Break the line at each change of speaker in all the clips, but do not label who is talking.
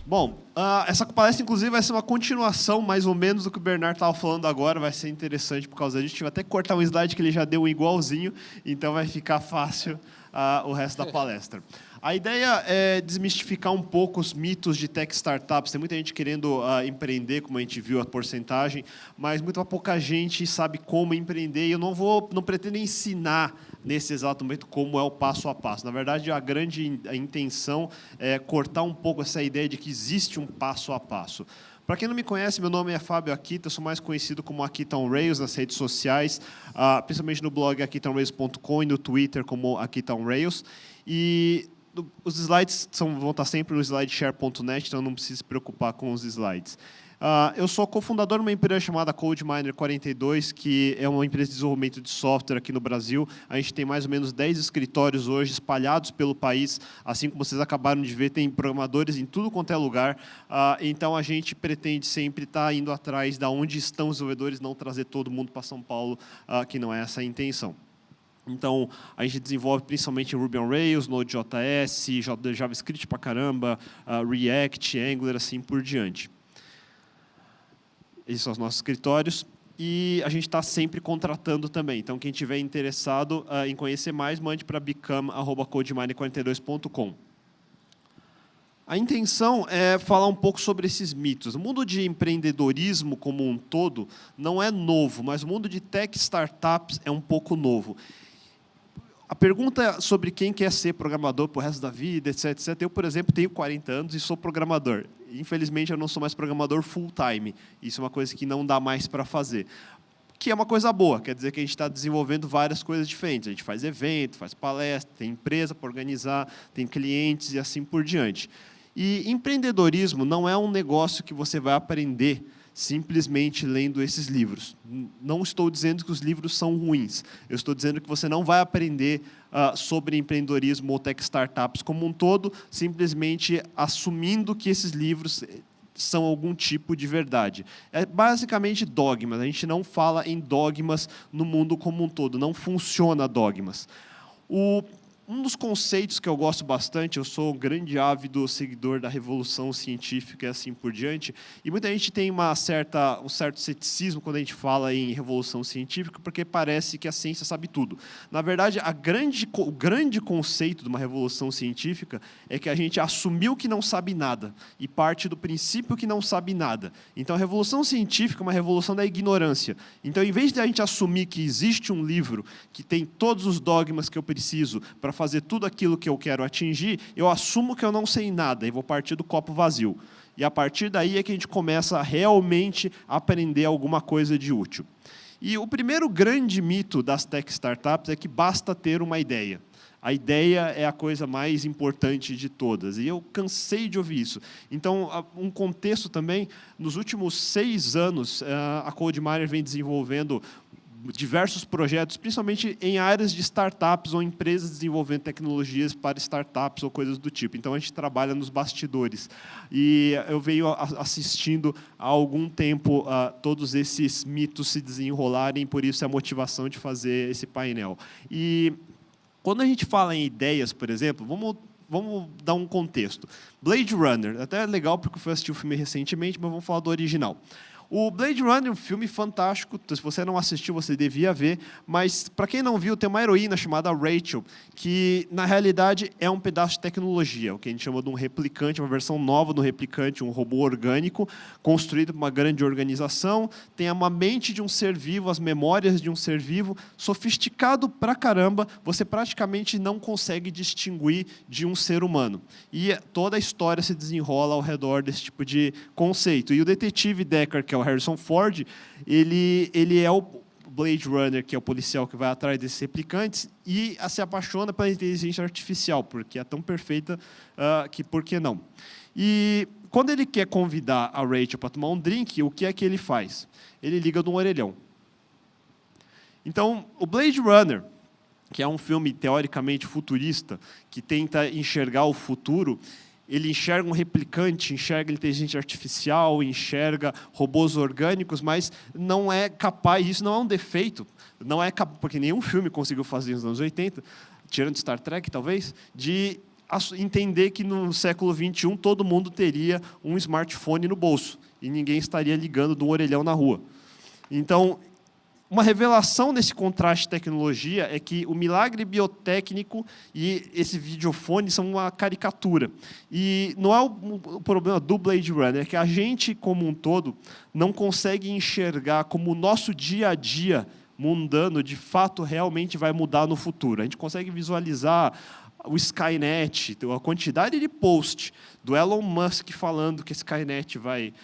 Bom, essa palestra, inclusive, vai ser uma continuação, mais ou menos, do que o Bernardo estava falando agora. Vai ser interessante por causa disso. Tive até que cortar um slide que ele já deu igualzinho, então vai ficar fácil o resto da palestra. A ideia é desmistificar um pouco os mitos de tech startups. Tem muita gente querendo empreender, como a gente viu a porcentagem, mas muito pouca gente sabe como empreender. E eu não pretendo ensinar nesse exato momento como é o passo a passo. Na verdade, a grande intenção é cortar um pouco essa ideia de que existe um passo a passo. Para quem não me conhece, meu nome é Fábio Akita, eu sou mais conhecido como Akita on Rails nas redes sociais, principalmente no blog akitaonrails.com e no Twitter como Akita on Rails. E os slides vão estar sempre no slideshare.net, então não precisa se preocupar com os slides. Eu sou cofundador de uma empresa chamada CodeMiner 42, que é uma empresa de desenvolvimento de software aqui no Brasil. A gente tem mais ou menos 10 escritórios hoje espalhados pelo país. Assim como vocês acabaram de ver, tem programadores em tudo quanto é lugar. Então, a gente pretende sempre estar indo atrás de onde estão os desenvolvedores, não trazer todo mundo para São Paulo, que não é essa a intenção. Então, a gente desenvolve principalmente Ruby on Rails, Node.js, JavaScript pra caramba, React, Angular, assim por diante. Esses são os nossos escritórios. E a gente está sempre contratando também. Então, quem estiver interessado em conhecer mais, mande para become@codeminer42.com. A intenção é falar um pouco sobre esses mitos. O mundo de empreendedorismo como um todo não é novo, mas o mundo de tech startups é um pouco novo. A pergunta sobre quem quer ser programador para o resto da vida, etc, etc. Eu, por exemplo, tenho 40 anos e sou programador. Infelizmente, eu não sou mais programador full-time. Isso é uma coisa que não dá mais para fazer. Que é uma coisa boa, quer dizer que a gente está desenvolvendo várias coisas diferentes. A gente faz evento, faz palestra, tem empresa para organizar, tem clientes e assim por diante. E empreendedorismo não é um negócio que você vai aprender simplesmente lendo esses livros. Não estou dizendo que os livros são ruins. Eu estou dizendo que você não vai aprender sobre empreendedorismo ou tech startups como um todo, simplesmente assumindo que esses livros são algum tipo de verdade. É basicamente dogmas. A gente não fala em dogmas no mundo como um todo. Não funciona dogmas. Um dos conceitos que eu gosto bastante, eu sou um grande ávido seguidor da revolução científica e assim por diante, e muita gente tem um certo ceticismo quando a gente fala em revolução científica, porque parece que a ciência sabe tudo. Na verdade, o grande conceito de uma revolução científica é que a gente assumiu que não sabe nada, e parte do princípio que não sabe nada. Então, a revolução científica é uma revolução da ignorância. Então, em vez de a gente assumir que existe um livro que tem todos os dogmas que eu preciso para fazer tudo aquilo que eu quero atingir, eu assumo que eu não sei nada e vou partir do copo vazio. E a partir daí é que a gente começa a realmente aprender alguma coisa de útil. E o primeiro grande mito das tech startups é que basta ter uma ideia. A ideia é a coisa mais importante de todas. E eu cansei de ouvir isso. Então, um contexto também, nos últimos 6 anos, a CodeMiner vem desenvolvendo diversos projetos, principalmente em áreas de startups ou empresas desenvolvendo tecnologias para startups ou coisas do tipo. Então, a gente trabalha nos bastidores. E eu venho assistindo há algum tempo todos esses mitos se desenrolarem, por isso a motivação de fazer esse painel. E quando a gente fala em ideias, por exemplo, vamos dar um contexto. Blade Runner, até é legal porque eu fui assistir o filme recentemente, mas vamos falar do original. O Blade Runner é um filme fantástico, se você não assistiu, você devia ver, mas, para quem não viu, tem uma heroína chamada Rachel, que, na realidade, é um pedaço de tecnologia, o que a gente chama de um replicante, uma versão nova do replicante, um robô orgânico, construído por uma grande organização, tem uma mente de um ser vivo, as memórias de um ser vivo, sofisticado pra caramba, você praticamente não consegue distinguir de um ser humano. E toda a história se desenrola ao redor desse tipo de conceito. E o detetive Deckard, que é o Harrison Ford, ele é o Blade Runner, que é o policial que vai atrás desses replicantes, e se apaixona pela inteligência artificial, porque é tão perfeita que por que não? E quando ele quer convidar a Rachel para tomar um drink, o que é que ele faz? Ele liga de um orelhão. Então, o Blade Runner, que é um filme teoricamente futurista, que tenta enxergar o futuro, ele enxerga um replicante, enxerga inteligência artificial, enxerga robôs orgânicos, mas não é capaz, isso não é um defeito, não é porque nenhum filme conseguiu fazer nos anos 80, tirando Star Trek talvez, de entender que no século XXI todo mundo teria um smartphone no bolso e ninguém estaria ligando de um orelhão na rua. Então, uma revelação nesse contraste de tecnologia é que o milagre biotécnico e esse videofone são uma caricatura. E não é o problema do Blade Runner, é que a gente, como um todo, não consegue enxergar como o nosso dia a dia mundano, de fato, realmente vai mudar no futuro. A gente consegue visualizar o Skynet, a quantidade de post do Elon Musk falando que a Skynet vai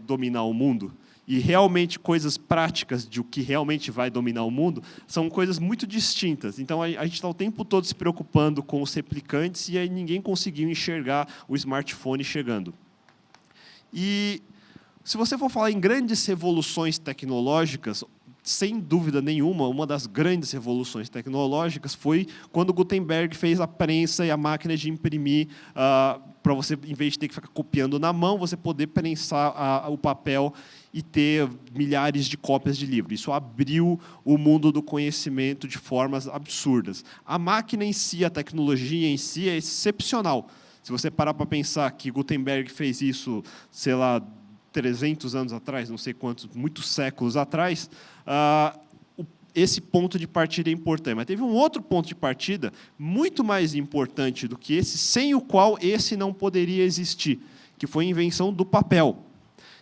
dominar o mundo, e realmente coisas práticas de o que realmente vai dominar o mundo, são coisas muito distintas. Então, a gente está o tempo todo se preocupando com os replicantes e aí ninguém conseguiu enxergar o smartphone chegando. E, se você for falar em grandes revoluções tecnológicas, sem dúvida nenhuma, uma das grandes revoluções tecnológicas foi quando Gutenberg fez a prensa e a máquina de imprimir, para você, em vez de ter que ficar copiando na mão, você poder prensar o papel e ter milhares de cópias de livro. Isso abriu o mundo do conhecimento de formas absurdas. A máquina em si, a tecnologia em si é excepcional. Se você parar para pensar que Gutenberg fez isso, sei lá, 300 anos atrás, não sei quantos, muitos séculos atrás, esse ponto de partida é importante. Mas teve um outro ponto de partida muito mais importante do que esse, sem o qual esse não poderia existir, que foi a invenção do papel.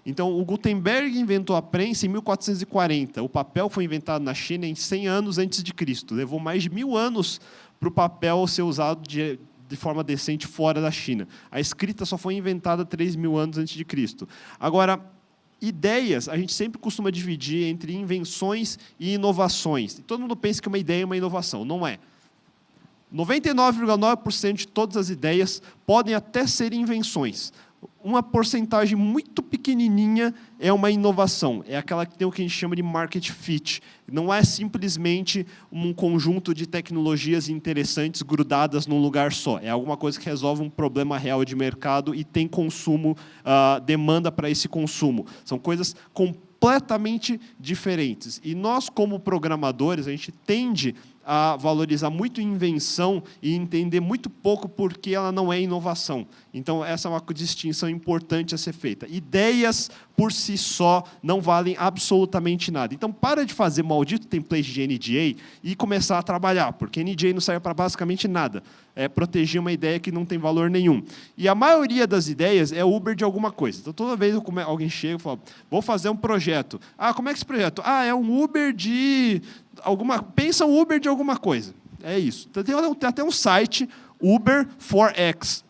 Então, o Gutenberg inventou a prensa em 1440. O papel foi inventado na China em 100 anos antes de Cristo. Levou mais de 1000 anos para o papel ser usado de forma decente fora da China. A escrita só foi inventada 3.000 anos antes de Cristo. Agora, ideias, a gente sempre costuma dividir entre invenções e inovações. Todo mundo pensa que uma ideia é uma inovação. Não é. 99,9% de todas as ideias podem até ser invenções. Uma porcentagem muito pequenininha é uma inovação. É aquela que tem o que a gente chama de market fit. Não é simplesmente um conjunto de tecnologias interessantes grudadas num lugar só. É alguma coisa que resolve um problema real de mercado e tem consumo, demanda para esse consumo. São coisas completamente diferentes. E nós, como programadores, a gente tende a valorizar muito invenção e entender muito pouco porque ela não é inovação. Então, essa é uma distinção importante a ser feita. Ideias, por si só, não valem absolutamente nada. Então, para de fazer maldito template de NDA e começar a trabalhar, porque NDA não serve para basicamente nada. É proteger uma ideia que não tem valor nenhum. E a maioria das ideias é Uber de alguma coisa. Então, toda vez que alguém chega e fala, vou fazer um projeto. Como é que é esse projeto? É um Uber de... pensa um Uber de alguma coisa. É isso. Tem até um site, Uber for X.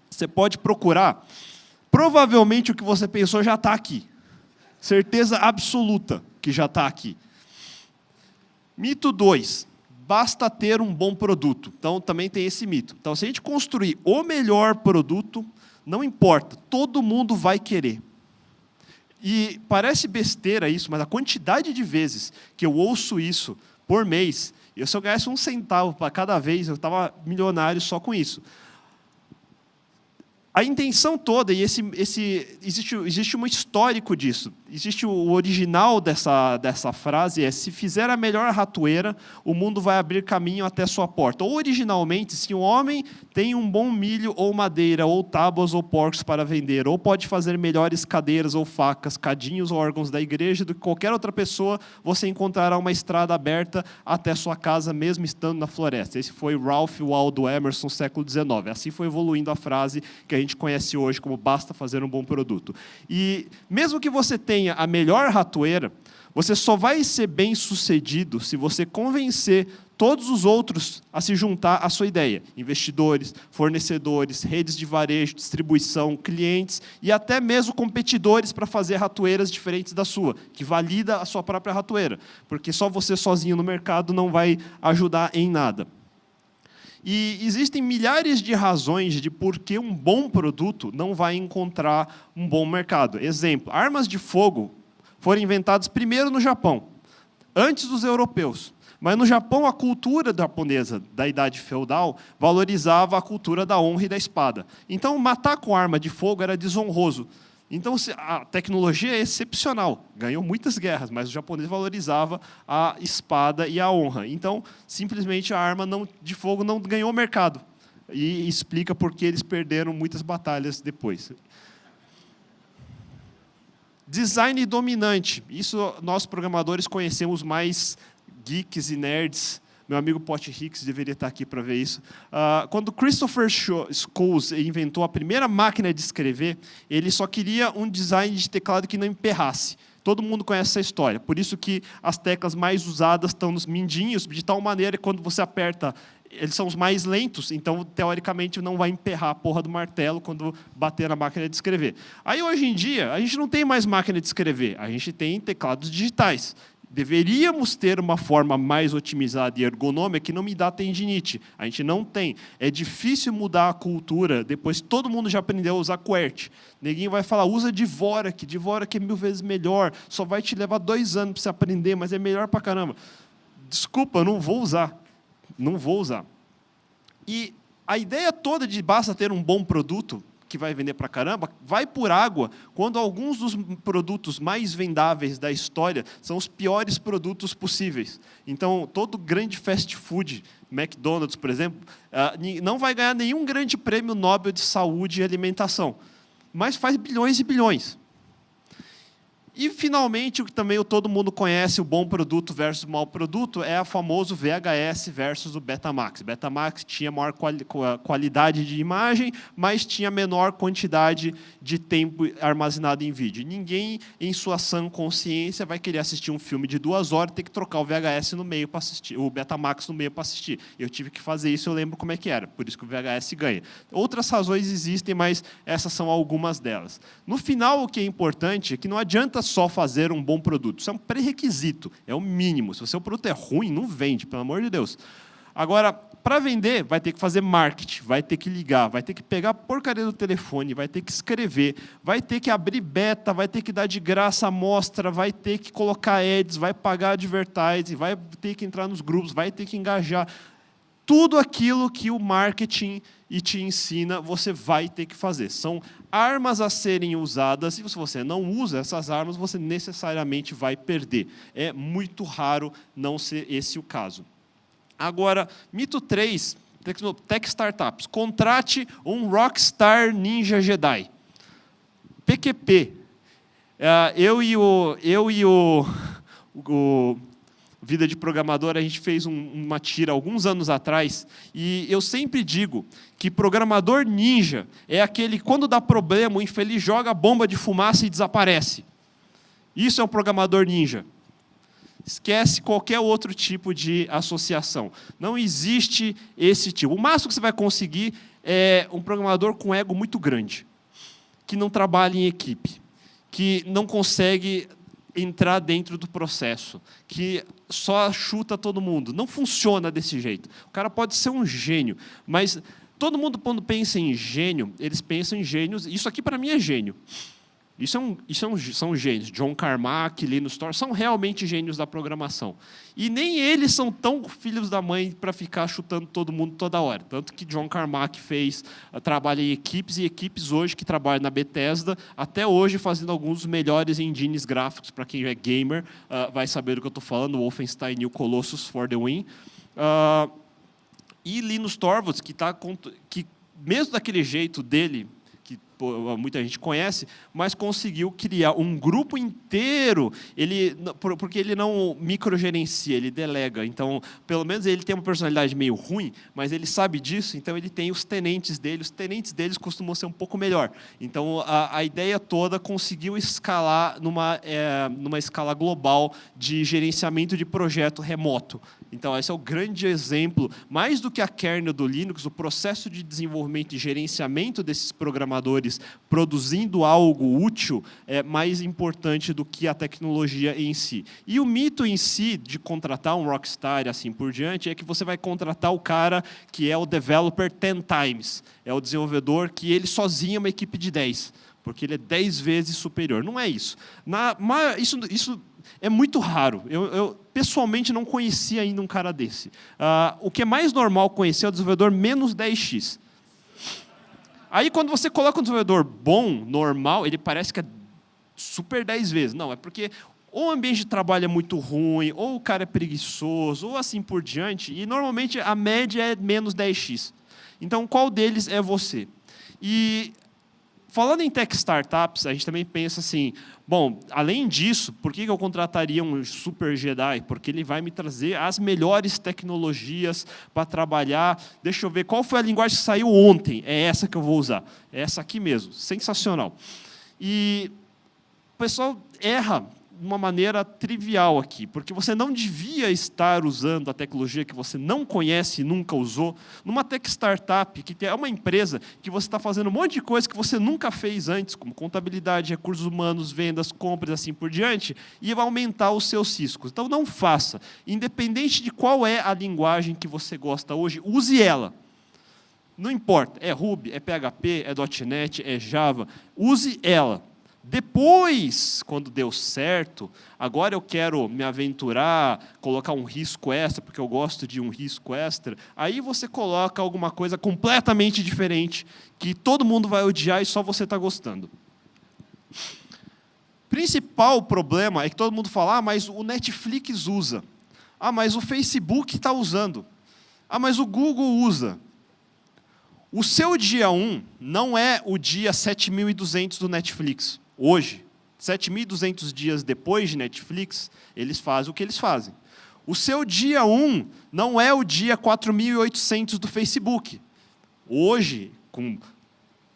Você pode procurar. Provavelmente o que você pensou já está aqui. Certeza absoluta que já está aqui. Mito 2. Basta ter um bom produto. Então, também tem esse mito. Então, se a gente construir o melhor produto, não importa, todo mundo vai querer. E parece besteira isso, mas a quantidade de vezes que eu ouço isso por mês, se eu ganhasse 1 centavo para cada vez, eu estava milionário só com isso. A intenção toda, e existe um histórico disso, existe o original dessa frase, se fizer a melhor ratoeira, o mundo vai abrir caminho até sua porta. Ou, originalmente, se um homem tem um bom milho ou madeira, ou tábuas ou porcos para vender, ou pode fazer melhores cadeiras ou facas, cadinhos ou órgãos da igreja do que qualquer outra pessoa, você encontrará uma estrada aberta até sua casa, mesmo estando na floresta. Esse foi Ralph Waldo Emerson, século XIX. Assim foi evoluindo a frase que a gente conhece hoje como basta fazer um bom produto. E mesmo que você tenha a melhor ratoeira, você só vai ser bem-sucedido se você convencer todos os outros a se juntar à sua ideia. Investidores, fornecedores, redes de varejo, distribuição, clientes e até mesmo competidores para fazer ratoeiras diferentes da sua, que valida a sua própria ratoeira, porque só você sozinho no mercado não vai ajudar em nada. E existem milhares de razões de por que um bom produto não vai encontrar um bom mercado. Exemplo, armas de fogo foram inventadas primeiro no Japão, antes dos europeus. Mas no Japão, a cultura japonesa da idade feudal valorizava a cultura da honra e da espada. Então, matar com arma de fogo era desonroso. Então, a tecnologia é excepcional, ganhou muitas guerras, mas o japonês valorizava a espada e a honra. Então, simplesmente a arma de fogo não ganhou mercado. e explica por que eles perderam muitas batalhas depois. Design dominante. Isso nós programadores conhecemos mais geeks e nerds. Meu amigo Pot Hicks deveria estar aqui para ver isso. Quando Christopher Scholes inventou a primeira máquina de escrever, ele só queria um design de teclado que não emperrasse. Todo mundo conhece essa história. Por isso que as teclas mais usadas estão nos mindinhos, de tal maneira que quando você aperta, eles são os mais lentos, então, teoricamente, não vai emperrar a porra do martelo quando bater na máquina de escrever. Aí, hoje em dia, a gente não tem mais máquina de escrever, a gente tem teclados digitais. Deveríamos ter uma forma mais otimizada e ergonômica que não me dá tendinite. A gente não tem. É difícil mudar a cultura depois que todo mundo já aprendeu a usar QWERTY. Ninguém vai falar, usa Dvorak é 1000 vezes melhor, só vai te levar 2 anos para você aprender, mas é melhor pra caramba. Desculpa, eu não vou usar. Não vou usar. E a ideia toda de basta ter um bom produto, que vai vender para caramba, vai por água quando alguns dos produtos mais vendáveis da história são os piores produtos possíveis. Então, todo grande fast food, McDonald's, por exemplo, não vai ganhar nenhum grande prêmio Nobel de saúde e alimentação, mas faz bilhões e bilhões. E, finalmente, o que também todo mundo conhece, o bom produto versus o mau produto, é o famoso VHS versus o Betamax. Betamax tinha maior qualidade de imagem, mas tinha menor quantidade de tempo armazenado em vídeo. Ninguém, em sua sã consciência, vai querer assistir um filme de 2 horas e ter que trocar o VHS no meio para assistir, o Betamax no meio para assistir. Eu tive que fazer isso, eu lembro como é que era. Por isso que o VHS ganha. Outras razões existem, mas essas são algumas delas. No final, o que é importante é que não adianta só fazer um bom produto. Isso é um pré-requisito, é o mínimo. Se o seu produto é ruim, não vende, pelo amor de Deus. Agora, para vender, vai ter que fazer marketing, vai ter que ligar, vai ter que pegar a porcaria do telefone, vai ter que escrever, vai ter que abrir beta, vai ter que dar de graça amostra, vai ter que colocar ads, vai pagar advertising, vai ter que entrar nos grupos, vai ter que engajar. Tudo aquilo que o marketing te ensina, você vai ter que fazer. São armas a serem usadas, e se você não usa essas armas, você necessariamente vai perder. É muito raro não ser esse o caso. Agora, mito 3, Tech Startups. Contrate um Rockstar Ninja Jedi. PQP. Eu e o Vida de Programador, a gente fez uma tira alguns anos atrás, e eu sempre digo que programador ninja é aquele que, quando dá problema, o infeliz joga a bomba de fumaça e desaparece. Isso é um programador ninja. Esquece qualquer outro tipo de associação. Não existe esse tipo. O máximo que você vai conseguir é um programador com ego muito grande, que não trabalha em equipe, que não consegue entrar dentro do processo, que só chuta todo mundo. Não funciona desse jeito. O cara pode ser um gênio, mas todo mundo, quando pensa em gênio, eles pensam em gênios. Isso aqui, para mim, é gênio. São gênios. John Carmack, Linus Torvalds, são realmente gênios da programação. E nem eles são tão filhos da mãe para ficar chutando todo mundo toda hora. Tanto que John Carmack trabalha em equipes, e equipes hoje que trabalham na Bethesda, até hoje fazendo alguns dos melhores engines gráficos. Para quem é gamer, vai saber do que eu estou falando, Wolfenstein New Colossus for the Win. E Linus Torvalds, que mesmo daquele jeito dele, que muita gente conhece, mas conseguiu criar um grupo inteiro, porque ele não microgerencia, ele delega. Então, pelo menos ele tem uma personalidade meio ruim, mas ele sabe disso, então ele tem os tenentes deles costumam ser um pouco melhor. Então, a ideia toda conseguiu escalar numa escala global de gerenciamento de projeto remoto. Então, esse é o grande exemplo, mais do que a kernel do Linux, o processo de desenvolvimento e gerenciamento desses programadores produzindo algo útil é mais importante do que a tecnologia em si. E o mito em si de contratar um rockstar e assim por diante é que você vai contratar o cara que é o developer 10 times, é o desenvolvedor que ele sozinho é uma equipe de 10, porque ele é 10 vezes superior. Não é isso. Isso é muito raro. Eu pessoalmente não conhecia ainda um cara desse. O que é mais normal conhecer é o desenvolvedor menos 10x. Aí, quando você coloca um desenvolvedor bom, normal, ele parece que é super 10 vezes. Não, é porque ou o ambiente de trabalho é muito ruim, ou o cara é preguiçoso, ou assim por diante. E, normalmente, a média é menos 10x. Então, qual deles é você? E falando em tech startups, a gente também pensa assim, bom, além disso, por que eu contrataria um super Jedi? Porque ele vai me trazer as melhores tecnologias para trabalhar. Deixa eu ver, qual foi a linguagem que saiu ontem? É essa que eu vou usar. É essa aqui mesmo, sensacional. E o pessoal erra de uma maneira trivial aqui, porque você não devia estar usando a tecnologia que você não conhece e nunca usou, numa tech startup, que é uma empresa que você está fazendo um monte de coisa que você nunca fez antes, como contabilidade, recursos humanos, vendas, compras, assim por diante, e vai aumentar os seus riscos. Então, não faça. Independente de qual é a linguagem que você gosta hoje, use ela. Não importa, é Ruby, é PHP, é .NET, é Java, use ela. Depois, quando deu certo, agora eu quero me aventurar, colocar um risco extra, porque eu gosto de um risco extra, aí você coloca alguma coisa completamente diferente, que todo mundo vai odiar e só você está gostando. Principal problema é que todo mundo fala, mas o Netflix usa. Mas o Facebook está usando. Mas o Google usa. O seu dia 1 não é o dia 7.200 do Netflix. Hoje, 7.200 dias depois de Netflix, eles fazem o que eles fazem. O seu dia 1 não é o dia 4.800 do Facebook. Hoje, com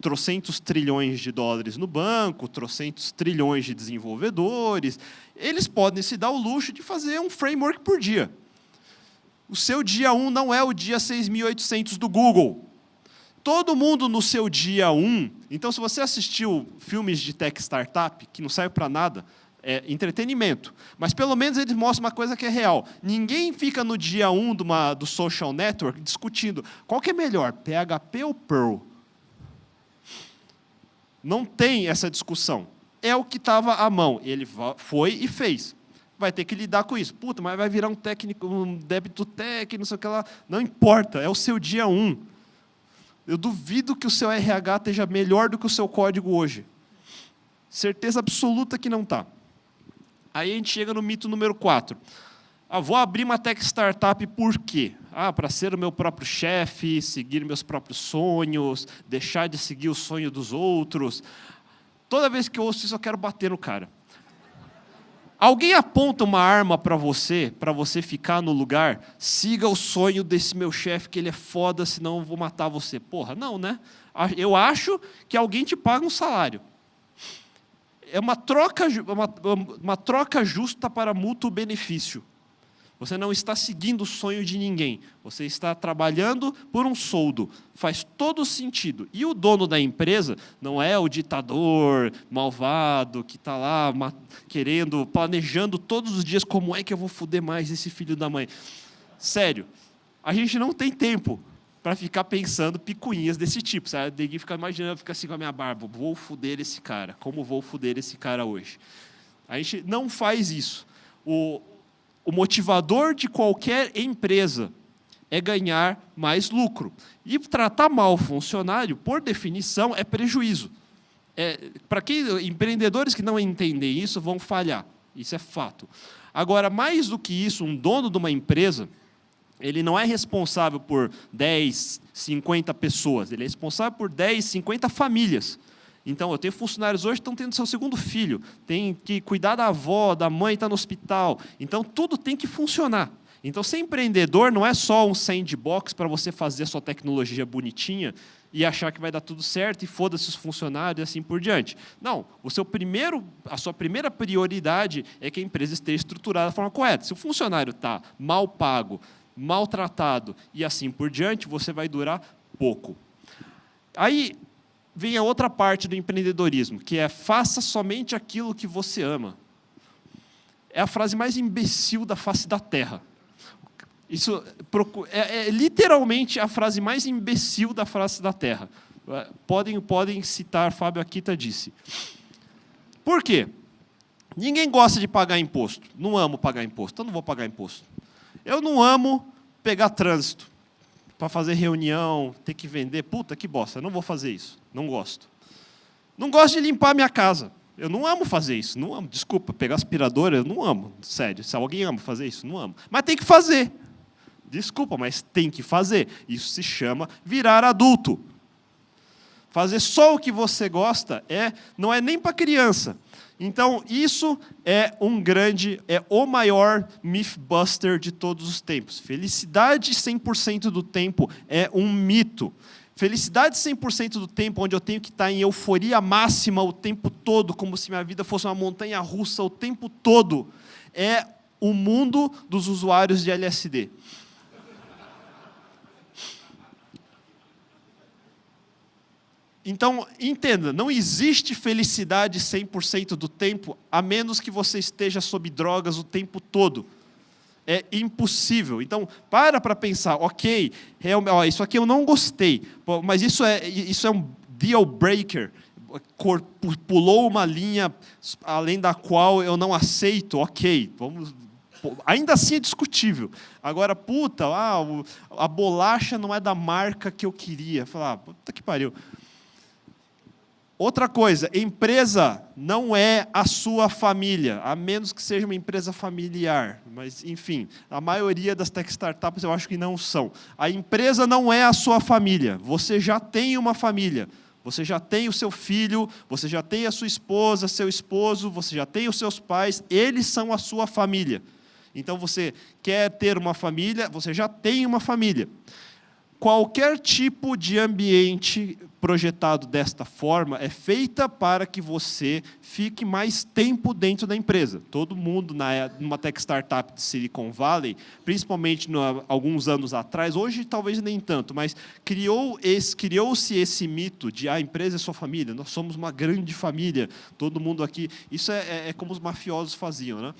trocentos trilhões de dólares no banco, trocentos trilhões de desenvolvedores, eles podem se dar o luxo de fazer um framework por dia. O seu dia 1 não é o dia 6.800 do Google. Todo mundo no seu dia 1, então se você assistiu filmes de tech startup, que não serve para nada, é entretenimento, mas pelo menos eles mostram uma coisa que é real. Ninguém fica no dia 1 do social network discutindo qual que é melhor, PHP ou Perl. Não tem essa discussão. É o que estava à mão. Ele foi e fez. Vai ter que lidar com isso. Puta, mas vai virar um técnico, um débito técnico, não sei o que lá. Não importa, é o seu dia 1. Eu duvido que o seu RH esteja melhor do que o seu código hoje. Certeza absoluta que não está. Aí a gente chega no mito número 4. Vou abrir uma tech startup por quê? Para ser o meu próprio chefe, seguir meus próprios sonhos, deixar de seguir o sonho dos outros. Toda vez que eu ouço isso, eu quero bater no cara. Alguém aponta uma arma para você ficar no lugar, siga o sonho desse meu chefe, que ele é foda, senão eu vou matar você. Porra, não, né? Eu acho que alguém te paga um salário. É uma troca justa para mútuo benefício. Você não está seguindo o sonho de ninguém. Você está trabalhando por um soldo. Faz todo sentido. E o dono da empresa não é o ditador malvado que está lá planejando todos os dias como é que eu vou foder mais esse filho da mãe. Sério, a gente não tem tempo para ficar pensando picuinhas desse tipo. Sabe? Ninguém fica imaginando, fica assim com a minha barba, vou foder esse cara. Como vou foder esse cara hoje? A gente não faz isso. O motivador de qualquer empresa é ganhar mais lucro. E tratar mal o funcionário, por definição, é prejuízo. Para empreendedores que não entendem isso vão falhar. Isso é fato. Agora, mais do que isso, um dono de uma empresa, ele não é responsável por 10, 50 pessoas. Ele é responsável por 10, 50 famílias. Então, eu tenho funcionários hoje que estão tendo seu segundo filho, tem que cuidar da avó, da mãe está no hospital. Então, tudo tem que funcionar. Então, ser empreendedor não é só um sandbox para você fazer a sua tecnologia bonitinha e achar que vai dar tudo certo e foda-se os funcionários e assim por diante. Não, a sua primeira prioridade é que a empresa esteja estruturada da forma correta. Se o funcionário está mal pago, maltratado e assim por diante, você vai durar pouco. Aí vem a outra parte do empreendedorismo, que é faça somente aquilo que você ama. É a frase mais imbecil da face da Terra. Isso é literalmente a frase mais imbecil da face da Terra. Podem citar, Fábio Akita disse. Por quê? Ninguém gosta de pagar imposto. Não amo pagar imposto, então não vou pagar imposto. Eu não amo pegar trânsito para fazer reunião, ter que vender. Puta, que bosta, eu não vou fazer isso. Não gosto. Não gosto de limpar a minha casa. Eu não amo fazer isso. Não amo. Desculpa, pegar aspiradora, eu não amo. Sério, se alguém ama fazer isso, não amo. Mas tem que fazer. Desculpa, mas tem que fazer. Isso se chama virar adulto. Fazer só o que você gosta não é nem para criança. Então, isso é o maior mythbuster de todos os tempos. Felicidade 100% do tempo é um mito. Felicidade 100% do tempo, onde eu tenho que estar em euforia máxima o tempo todo, como se minha vida fosse uma montanha-russa o tempo todo, é o mundo dos usuários de LSD. Então, entenda, não existe felicidade 100% do tempo, a menos que você esteja sob drogas o tempo todo. É impossível. Então, para pensar, ok, isso aqui eu não gostei, mas isso é um deal breaker, pulou uma linha além da qual eu não aceito, ok, ainda assim é discutível. Agora, a bolacha não é da marca que eu queria. Falar, puta que pariu. Outra coisa, empresa não é a sua família, a menos que seja uma empresa familiar. Mas, enfim, a maioria das tech startups eu acho que não são. A empresa não é a sua família. Você já tem uma família. Você já tem o seu filho, você já tem a sua esposa, seu esposo, você já tem os seus pais. Eles são a sua família. Então, você quer ter uma família, você já tem uma família. Qualquer tipo de ambiente projetado desta forma é feita para que você fique mais tempo dentro da empresa. Todo mundo, numa tech startup de Silicon Valley, principalmente alguns anos atrás, hoje talvez nem tanto, mas criou-se esse mito de a empresa é sua família, nós somos uma grande família, todo mundo aqui. Isso é como os mafiosos faziam, né?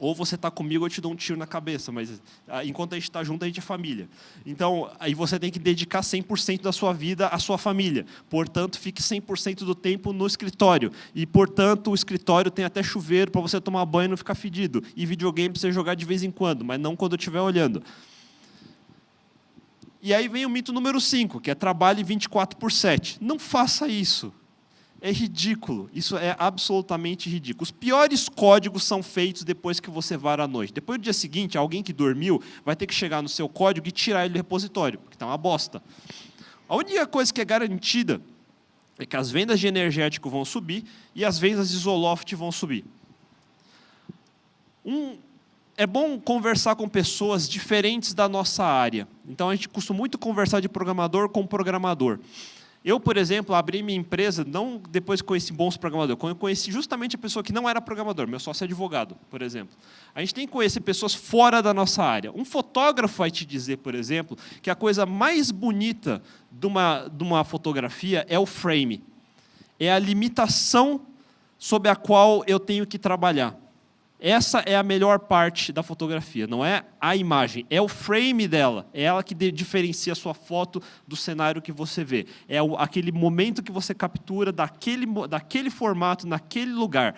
Ou você está comigo, eu te dou um tiro na cabeça, mas enquanto a gente está junto, a gente é família. Então, aí você tem que dedicar 100% da sua vida à sua família. Portanto, fique 100% do tempo no escritório. E, portanto, o escritório tem até chuveiro para você tomar banho e não ficar fedido. E videogame para você jogar de vez em quando, mas não quando eu estiver olhando. E aí vem o mito número 5, que é trabalhe 24/7. Não faça isso. É ridículo, isso é absolutamente ridículo. Os piores códigos são feitos depois que você vara à noite. Depois do dia seguinte, alguém que dormiu vai ter que chegar no seu código e tirar ele do repositório, porque está uma bosta. A única coisa que é garantida é que as vendas de energético vão subir e as vendas de Zoloft vão subir. É bom conversar com pessoas diferentes da nossa área. Então, a gente costuma muito conversar de programador com programador. Eu, por exemplo, abri minha empresa, não depois que conheci bons programadores, eu conheci justamente a pessoa que não era programador, meu sócio é advogado, por exemplo. A gente tem que conhecer pessoas fora da nossa área. Um fotógrafo vai te dizer, por exemplo, que a coisa mais bonita de uma fotografia é o frame. É a limitação sob a qual eu tenho que trabalhar. Essa é a melhor parte da fotografia, não é a imagem, é o frame dela, é ela que diferencia a sua foto do cenário que você vê. É aquele momento que você captura daquele formato, naquele lugar.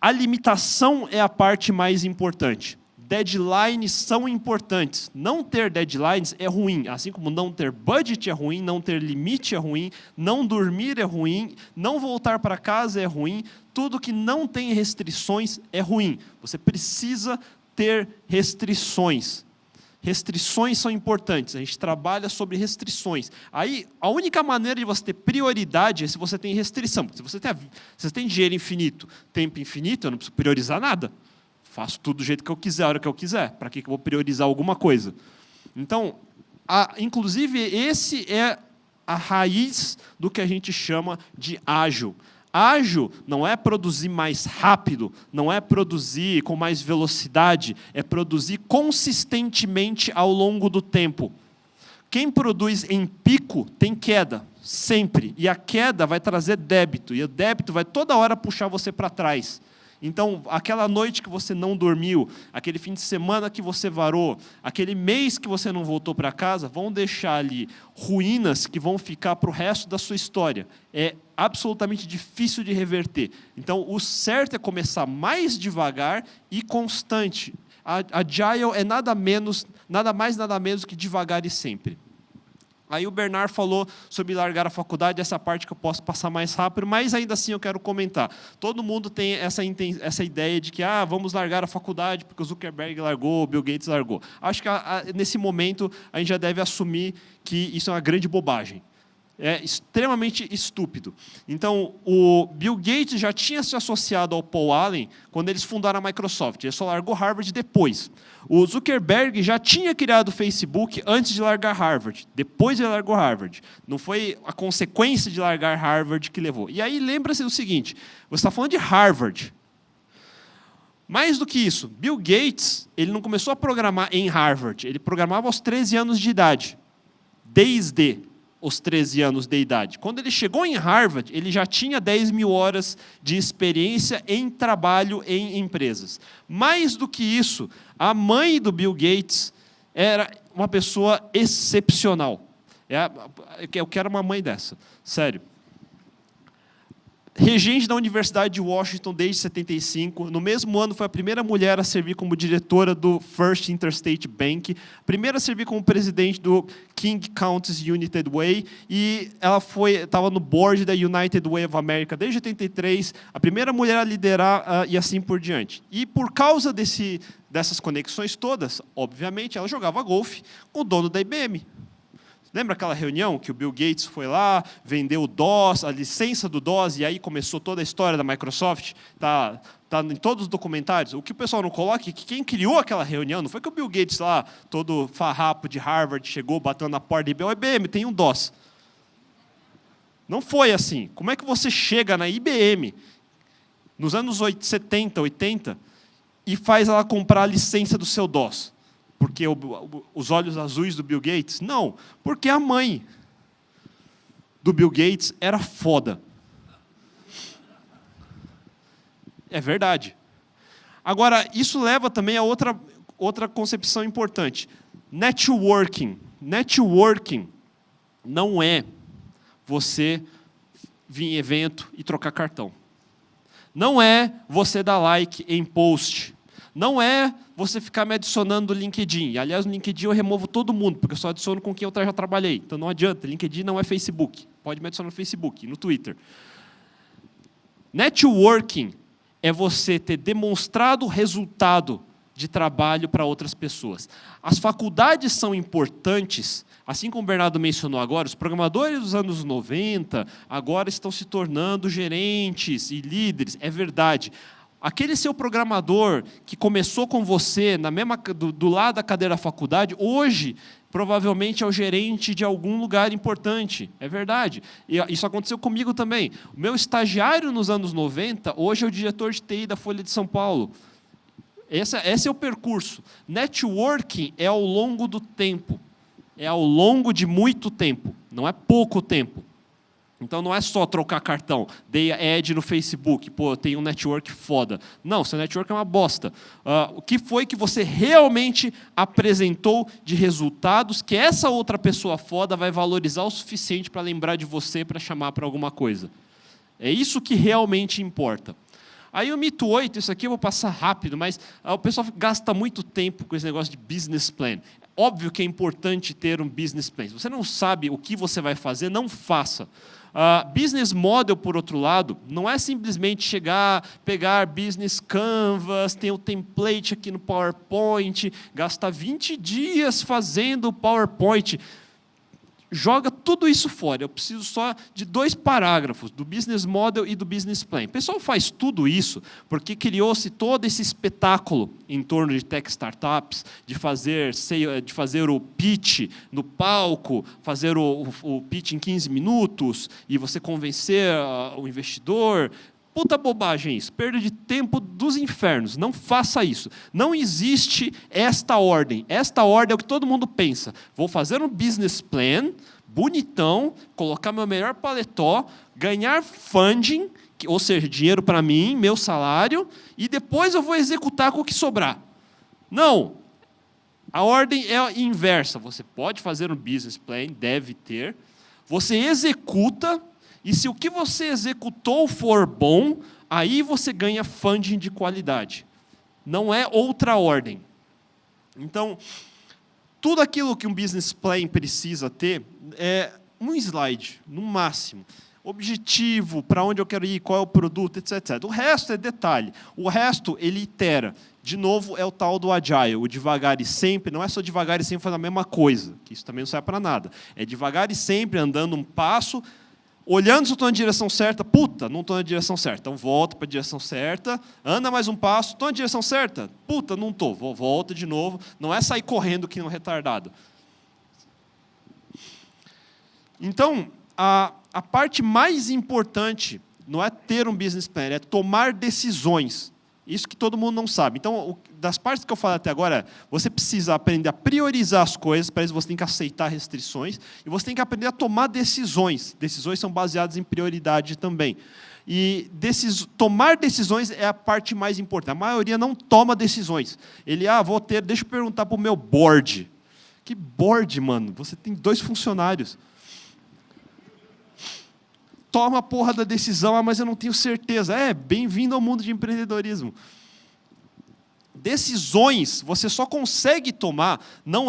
A limitação é a parte mais importante. Deadlines são importantes. Não ter deadlines é ruim, assim como não ter budget é ruim, não ter limite é ruim, não dormir é ruim, não voltar para casa é ruim. Tudo que não tem restrições é ruim. Você precisa ter restrições. Restrições são importantes. A gente trabalha sobre restrições. Aí, a única maneira de você ter prioridade é se você tem restrição. Se você tem dinheiro infinito, tempo infinito, eu não preciso priorizar nada. Faço tudo do jeito que eu quiser, a hora que eu quiser. Para que eu vou priorizar alguma coisa? Então, inclusive, esse é a raiz do que a gente chama de ágil. Ágil não é produzir mais rápido, não é produzir com mais velocidade, é produzir consistentemente ao longo do tempo. Quem produz em pico tem queda, sempre. E a queda vai trazer débito, e o débito vai toda hora puxar você para trás. Então, aquela noite que você não dormiu, aquele fim de semana que você varou, aquele mês que você não voltou para casa, vão deixar ali ruínas que vão ficar para o resto da sua história. É absolutamente difícil de reverter. Então, o certo é começar mais devagar e constante. Agile é nada mais, nada menos que devagar e sempre. Aí o Bernard falou sobre largar a faculdade, essa parte que eu posso passar mais rápido, mas ainda assim eu quero comentar. Todo mundo tem essa ideia de que vamos largar a faculdade porque o Zuckerberg largou, o Bill Gates largou. Acho que nesse momento a gente já deve assumir que isso é uma grande bobagem. É extremamente estúpido. Então, o Bill Gates já tinha se associado ao Paul Allen quando eles fundaram a Microsoft. Ele só largou Harvard depois. O Zuckerberg já tinha criado o Facebook antes de largar Harvard. Depois ele largou Harvard. Não foi a consequência de largar Harvard que levou. E aí, lembra-se do seguinte, você está falando de Harvard. Mais do que isso, Bill Gates ele não começou a programar em Harvard. Ele programava aos 13 anos de idade. Desde os 13 anos de idade. Quando ele chegou em Harvard, ele já tinha 10 mil horas de experiência em trabalho em empresas. Mais do que isso, a mãe do Bill Gates era uma pessoa excepcional. Eu quero uma mãe dessa, sério. Regente da Universidade de Washington desde 75. No mesmo ano, foi a primeira mulher a servir como diretora do First Interstate Bank, a primeira a servir como presidente do King Counties United Way, e ela estava no board da United Way of America desde 83, a primeira mulher a liderar e assim por diante. E por causa dessas conexões todas, obviamente, ela jogava golfe com o dono da IBM. Lembra aquela reunião que o Bill Gates foi lá, vendeu o DOS, a licença do DOS, e aí começou toda a história da Microsoft? Está em todos os documentários. O que o pessoal não coloca é que quem criou aquela reunião não foi que o Bill Gates lá, todo farrapo de Harvard, chegou batendo na porta da IBM, tem um DOS. Não foi assim. Como é que você chega na IBM, nos anos 70, 80, e faz ela comprar a licença do seu DOS? Porque os olhos azuis do Bill Gates? Não, porque a mãe do Bill Gates era foda. É verdade. Agora, isso leva também a outra concepção importante. Networking. Networking não é você vir em evento e trocar cartão. Não é você dar like em post. Não é você ficar me adicionando no LinkedIn. Aliás, no LinkedIn eu removo todo mundo, porque eu só adiciono com quem eu já trabalhei. Então não adianta, LinkedIn não é Facebook. Pode me adicionar no Facebook, no Twitter. Networking é você ter demonstrado resultado de trabalho para outras pessoas. As faculdades são importantes, assim como o Bernardo mencionou agora, os programadores dos anos 90 agora estão se tornando gerentes e líderes. É verdade. Aquele seu programador que começou com você do lado da cadeira da faculdade, hoje provavelmente é o gerente de algum lugar importante. É verdade. E isso aconteceu comigo também. O meu estagiário nos anos 90, hoje é o diretor de TI da Folha de São Paulo. Esse é o percurso. Networking é ao longo do tempo. É ao longo de muito tempo. Não é pouco tempo. Então, não é só trocar cartão, dei ad no Facebook, pô, tem um network foda. Não, seu network é uma bosta. O que foi que você realmente apresentou de resultados que essa outra pessoa foda vai valorizar o suficiente para lembrar de você, para chamar para alguma coisa? É isso que realmente importa. Aí o mito 8, isso aqui eu vou passar rápido, mas o pessoal gasta muito tempo com esse negócio de business plan. Óbvio que é importante ter um business plan. Se você não sabe o que você vai fazer, não faça. Business model, por outro lado, não é simplesmente chegar, pegar business canvas, tem o template aqui no PowerPoint, gastar 20 dias fazendo o PowerPoint. Joga tudo isso fora. Eu preciso só de 2 parágrafos, do business model e do business plan. O pessoal faz tudo isso porque criou-se todo esse espetáculo em torno de tech startups, de fazer o pitch no palco, fazer o pitch em 15 minutos e você convencer o investidor. Puta bobagem isso, perda de tempo dos infernos, não faça isso. Não existe esta ordem. Esta ordem é o que todo mundo pensa. Vou fazer um business plan, bonitão, colocar meu melhor paletó, ganhar funding, ou seja, dinheiro para mim, meu salário, e depois eu vou executar com o que sobrar. Não, a ordem é a inversa. Você pode fazer um business plan, deve ter, você executa. E se o que você executou for bom, aí você ganha funding de qualidade. Não é outra ordem. Então, Tudo aquilo que um business plan precisa ter é um slide, no máximo. Objetivo, para onde eu quero ir, qual é o produto, etc. O resto é detalhe. O resto, ele itera. De novo, é o tal do agile, o devagar e sempre. Não é só devagar e sempre fazer a mesma coisa, que isso também não serve para nada. É devagar e sempre, andando um passo, olhando se eu estou na direção certa. Puta, não estou na direção certa. Então, volta para a direção certa, anda mais um passo. Estou na direção certa? Puta, não estou. Volta de novo. Não é sair correndo que nem um retardado. Então, a parte mais importante não é ter um business plan, é tomar decisões. Isso que todo mundo não sabe. Então, das partes que eu falei até agora, você precisa aprender a priorizar as coisas, para isso você tem que aceitar restrições, e você tem que aprender a tomar decisões. Decisões são baseadas em prioridade também. E tomar decisões é a parte mais importante. A maioria não toma decisões. Deixa eu perguntar para o meu board. Que board, mano? Você tem 2 funcionários. Toma a porra da decisão, mas eu não tenho certeza. Bem-vindo ao mundo de empreendedorismo. Decisões você só consegue tomar, não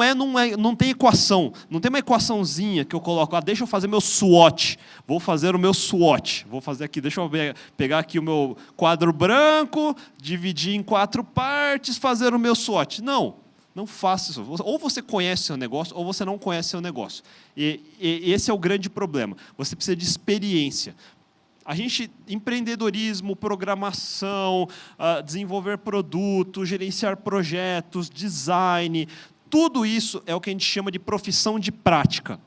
tem equação, não tem uma equaçãozinha que eu coloco, deixa eu fazer meu SWOT, vou fazer o meu SWOT, vou fazer aqui, deixa eu pegar aqui o meu quadro branco, dividir em 4 partes, fazer o meu SWOT. Não faça isso. Ou você conhece seu negócio, ou você não conhece seu negócio. E esse é o grande problema. Você precisa de experiência. Empreendedorismo, programação, desenvolver produtos, gerenciar projetos, design, tudo isso é o que a gente chama de profissão de prática.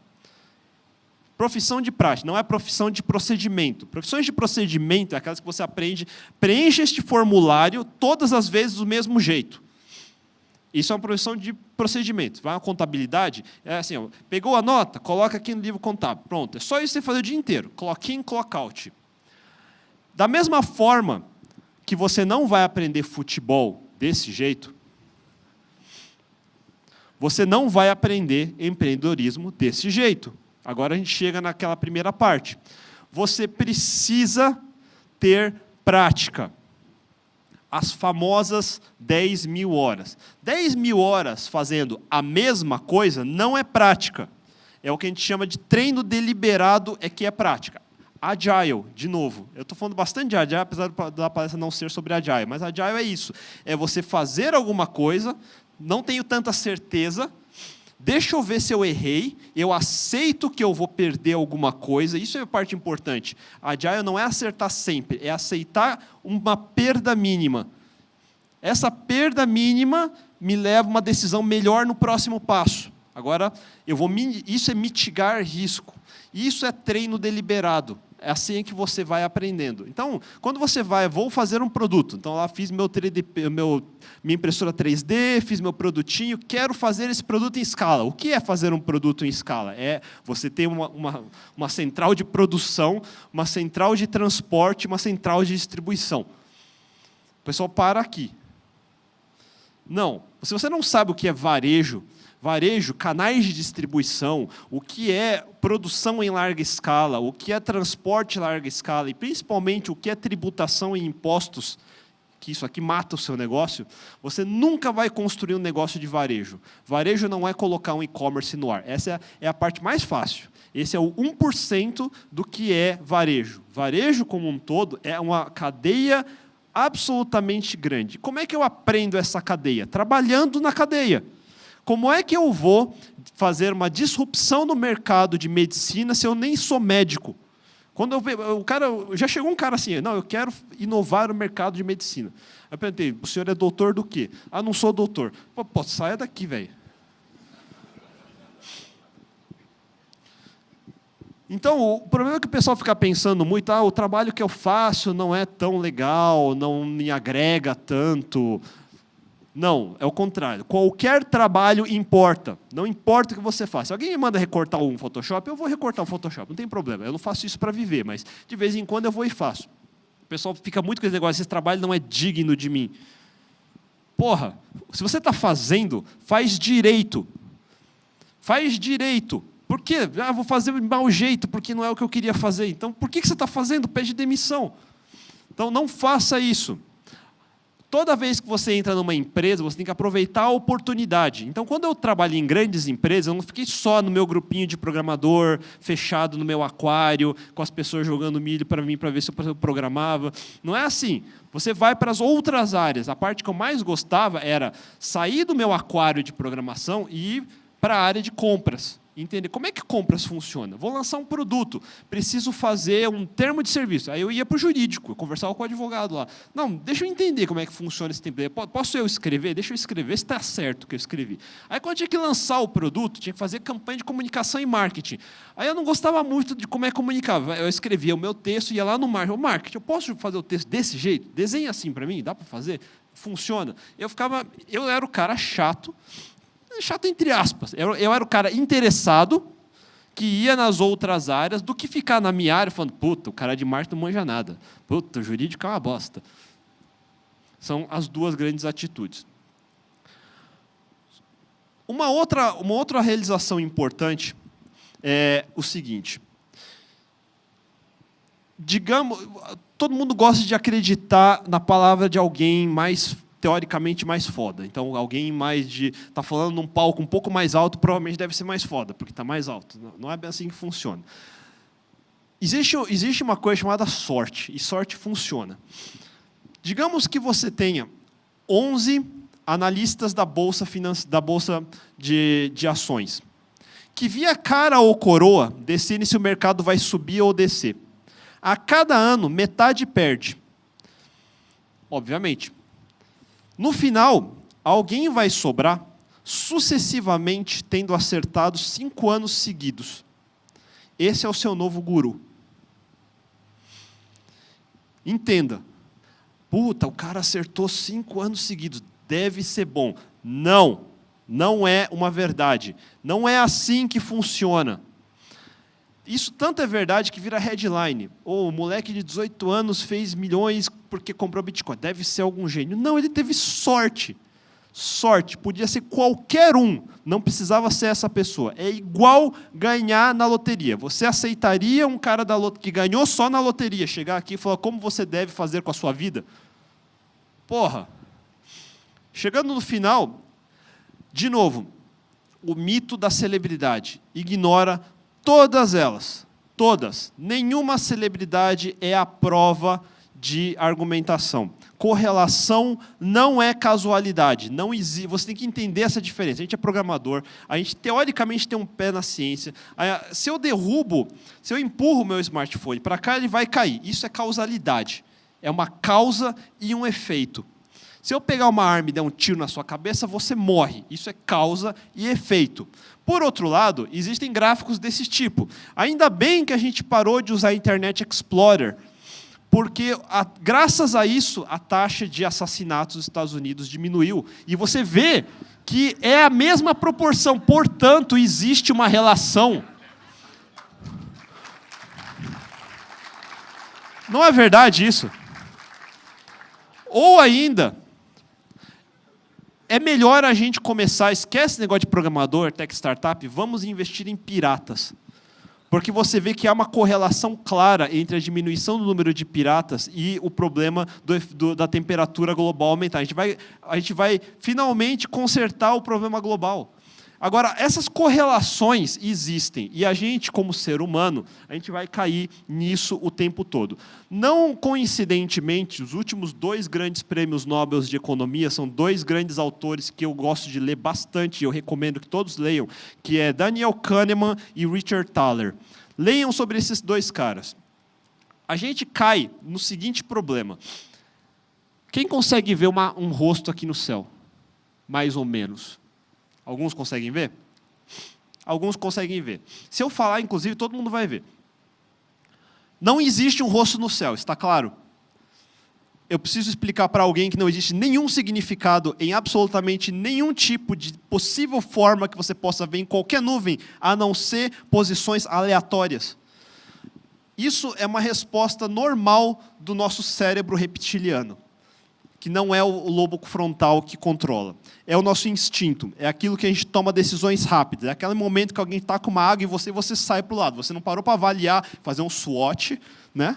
Profissão de prática, não é profissão de procedimento. Profissões de procedimento é aquelas que você aprende, preenche este formulário todas as vezes do mesmo jeito. Isso é uma profissão de procedimento. Vai à contabilidade, é assim, pegou a nota, coloca aqui no livro contábil. Pronto, é só isso que você fazer o dia inteiro. Clock in, clock out. Da mesma forma que você não vai aprender futebol desse jeito, você não vai aprender empreendedorismo desse jeito. Agora a gente chega naquela primeira parte. Você precisa ter prática. As famosas 10 mil horas. 10 mil horas fazendo a mesma coisa não é prática. É o que a gente chama de treino deliberado, que é prática. Agile, de novo. Eu estou falando bastante de Agile, apesar da palestra não ser sobre Agile. Mas Agile é isso. É você fazer alguma coisa, não tenho tanta certeza, deixa eu ver se eu errei, eu aceito que eu vou perder alguma coisa, isso é a parte importante. Agile não é acertar sempre, é aceitar uma perda mínima. Essa perda mínima me leva a uma decisão melhor no próximo passo. Agora, isso é mitigar risco. Isso é treino deliberado. É assim que você vai aprendendo. Então, quando você vou fazer um produto. Então, lá fiz minha impressora 3D, fiz meu produtinho, quero fazer esse produto em escala. O que é fazer um produto em escala? É você ter uma central de produção, uma central de transporte, uma central de distribuição. O pessoal para aqui. Não. Se você não sabe o que é varejo, canais de distribuição, o que é produção em larga escala, o que é transporte em larga escala e, principalmente, o que é tributação e impostos, que isso aqui mata o seu negócio, você nunca vai construir um negócio de varejo. Varejo não é colocar um e-commerce no ar. Essa é a parte mais fácil. Esse é o 1% do que é varejo. Varejo, como um todo, é uma cadeia absolutamente grande. Como é que eu aprendo essa cadeia? Trabalhando na cadeia. Como é que eu vou fazer uma disrupção no mercado de medicina se eu nem sou médico? Já chegou um cara assim, não, eu quero inovar o mercado de medicina. Eu perguntei, o senhor é doutor do quê? Não sou doutor. Pô, saia daqui, velho. Então, o problema é que o pessoal fica pensando muito, o trabalho que eu faço não é tão legal, não me agrega tanto. Não, é o contrário. Qualquer trabalho importa. Não importa o que você faça. Se alguém me manda recortar um Photoshop, eu vou recortar um Photoshop. Não tem problema. Eu não faço isso para viver, mas de vez em quando eu vou e faço. O pessoal fica muito com esse negócio, esse trabalho não é digno de mim. Porra, se você está fazendo, faz direito. Faz direito. Por quê? Vou fazer de mau jeito, porque não é o que eu queria fazer. Então, por que você está fazendo? Pede demissão. Então, não faça isso. Toda vez que você entra numa empresa, você tem que aproveitar a oportunidade. Então, quando eu trabalhei em grandes empresas, eu não fiquei só no meu grupinho de programador, fechado no meu aquário, com as pessoas jogando milho para mim, para ver se eu programava. Não é assim. Você vai para as outras áreas. A parte que eu mais gostava era sair do meu aquário de programação e ir para a área de compras. Entender como é que compras funciona. Vou lançar um produto, preciso fazer um termo de serviço. Aí eu ia para o jurídico, eu conversava com o advogado lá. Não, deixa eu entender como é que funciona esse template. Posso eu escrever? Deixa eu escrever se está certo o que eu escrevi. Aí quando eu tinha que lançar o produto, tinha que fazer campanha de comunicação e marketing. Aí eu não gostava muito de como é que comunicava. Eu escrevia o meu texto, ia lá no marketing. Eu posso fazer o texto desse jeito? Desenha assim para mim? Dá para fazer? Funciona. Eu era o cara chato entre aspas. Eu era o cara interessado que ia nas outras áreas do que ficar na minha área falando, puta, o cara de marketing não manja nada. Puta, o jurídico é uma bosta. São as duas grandes atitudes. Uma outra realização importante é o seguinte. Digamos, todo mundo gosta de acreditar na palavra de alguém mais teoricamente mais foda. Então, alguém está falando num palco um pouco mais alto, provavelmente deve ser mais foda, porque está mais alto. Não é bem assim que funciona. Existe uma coisa chamada sorte, e sorte funciona. Digamos que você tenha 11 analistas da bolsa de ações, que via cara ou coroa decidem se o mercado vai subir ou descer. A cada ano, metade perde. Obviamente. No final, alguém vai sobrar, sucessivamente tendo acertado 5 anos seguidos. Esse é o seu novo guru. Entenda. Puta, o cara acertou 5 anos seguidos. Deve ser bom. Não. Não é uma verdade. Não é assim que funciona. Isso tanto é verdade que vira headline. O moleque de 18 anos fez milhões porque comprou Bitcoin. Deve ser algum gênio. Não, ele teve sorte. Sorte. Podia ser qualquer um. Não precisava ser essa pessoa. É igual ganhar na loteria. Você aceitaria um cara que ganhou só na loteria chegar aqui e falar como você deve fazer com a sua vida? Porra. Chegando no final, de novo, o mito da celebridade. Ignora todas elas, todas. Nenhuma celebridade é a prova de argumentação. Correlação não é casualidade. Não existe. Você tem que entender essa diferença. A gente é programador, a gente teoricamente tem um pé na ciência. Se eu empurro o meu smartphone para cá, ele vai cair. Isso é causalidade. É uma causa e um efeito. Se eu pegar uma arma e der um tiro na sua cabeça, você morre. Isso é causa e efeito. Por outro lado, existem gráficos desse tipo. Ainda bem que a gente parou de usar Internet Explorer, porque, graças a isso, a taxa de assassinatos nos Estados Unidos diminuiu. E você vê que é a mesma proporção. Portanto, existe uma relação. Não é verdade isso? Ou ainda, é melhor a gente começar, esquece esse negócio de programador, tech startup, vamos investir em piratas. Porque você vê que há uma correlação clara entre a diminuição do número de piratas e o problema da temperatura global aumentar. A gente vai finalmente consertar o problema global. Agora, essas correlações existem, e a gente, como ser humano, a gente vai cair nisso o tempo todo. Não coincidentemente, os últimos 2 grandes prêmios Nobel de Economia são 2 grandes autores que eu gosto de ler bastante, e eu recomendo que todos leiam, que é Daniel Kahneman e Richard Thaler. Leiam sobre esses 2 caras. A gente cai no seguinte problema. Quem consegue ver um rosto aqui no céu? Mais ou menos. Alguns conseguem ver? Alguns conseguem ver. Se eu falar, inclusive, todo mundo vai ver. Não existe um rosto no céu, está claro? Eu preciso explicar para alguém que não existe nenhum significado em absolutamente nenhum tipo de possível forma que você possa ver em qualquer nuvem, a não ser posições aleatórias. Isso é uma resposta normal do nosso cérebro reptiliano, que não é o lobo frontal que controla. É o nosso instinto, é aquilo que a gente toma decisões rápidas, é aquele momento que alguém está com uma água e você sai para o lado. Você não parou para avaliar, fazer um SWOT, né?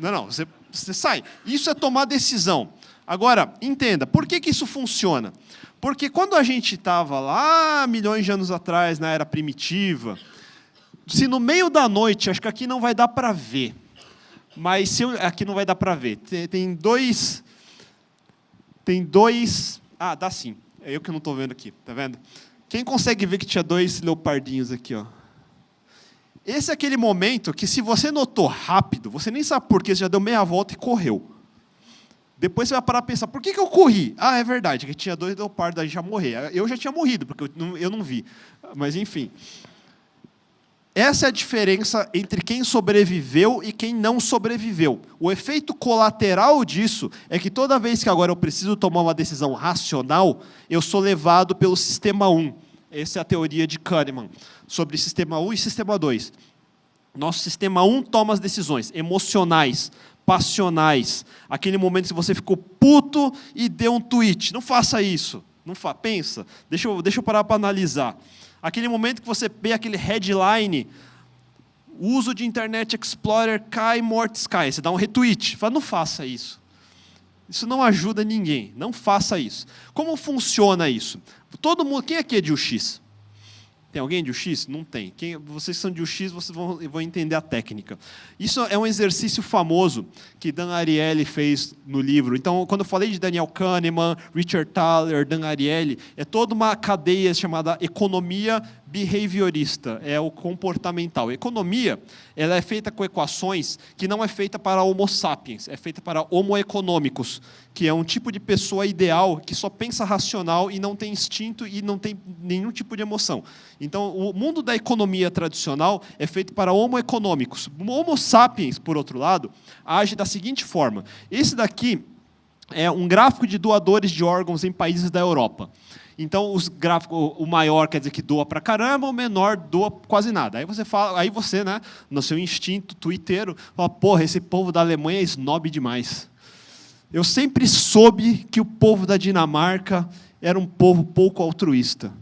Não, você sai. Isso é tomar decisão. Agora, entenda, por que isso funciona? Porque quando a gente estava lá, milhões de anos atrás, na era primitiva, se no meio da noite, acho que aqui não vai dar para ver, mas aqui não vai dar para ver. Tem dois... Ah, dá sim. É eu que não estou vendo aqui, tá vendo? Quem consegue ver que tinha 2 leopardinhos aqui, ó? Esse é aquele momento que, se você notou rápido, você nem sabe por quê, você já deu meia volta e correu. Depois você vai parar e pensar, por que eu corri? Ah, é verdade, que tinha 2 leopardos aí já morrer. Eu já tinha morrido, porque eu não vi. Mas, enfim. Essa é a diferença entre quem sobreviveu e quem não sobreviveu. O efeito colateral disso é que toda vez que agora eu preciso tomar uma decisão racional, eu sou levado pelo sistema 1. Essa é a teoria de Kahneman, sobre sistema 1 e sistema 2. Nosso sistema 1 toma as decisões emocionais, passionais. Aquele momento que você ficou puto e deu um tweet. Não faça isso. Pensa. Deixa eu parar para analisar. Aquele momento que você vê aquele headline, o uso de Internet Explorer cai, mortes cai. Você dá um retweet. Fala, não faça isso. Isso não ajuda ninguém. Não faça isso. Como funciona isso? Todo mundo, quem aqui é de UX? Tem alguém de UX? Não tem. Vocês que são de UX, vocês vão entender a técnica. Isso é um exercício famoso que Dan Ariely fez no livro. Então, quando eu falei de Daniel Kahneman, Richard Thaler, Dan Ariely, é toda uma cadeia chamada economia behaviorista, é o comportamental. A economia, ela é feita com equações que não é feita para homo sapiens, é feita para homo economicus, que é um tipo de pessoa ideal que só pensa racional e não tem instinto e não tem nenhum tipo de emoção. Então, o mundo da economia tradicional é feito para homo economicus. O homo sapiens, por outro lado, age da seguinte forma. Esse daqui é um gráfico de doadores de órgãos em países da Europa. Então, o maior quer dizer que doa pra caramba, o menor doa quase nada. Aí você, né, no seu instinto twitteiro, fala, porra, esse povo da Alemanha é snob demais. Eu sempre soube que o povo da Dinamarca era um povo pouco altruísta.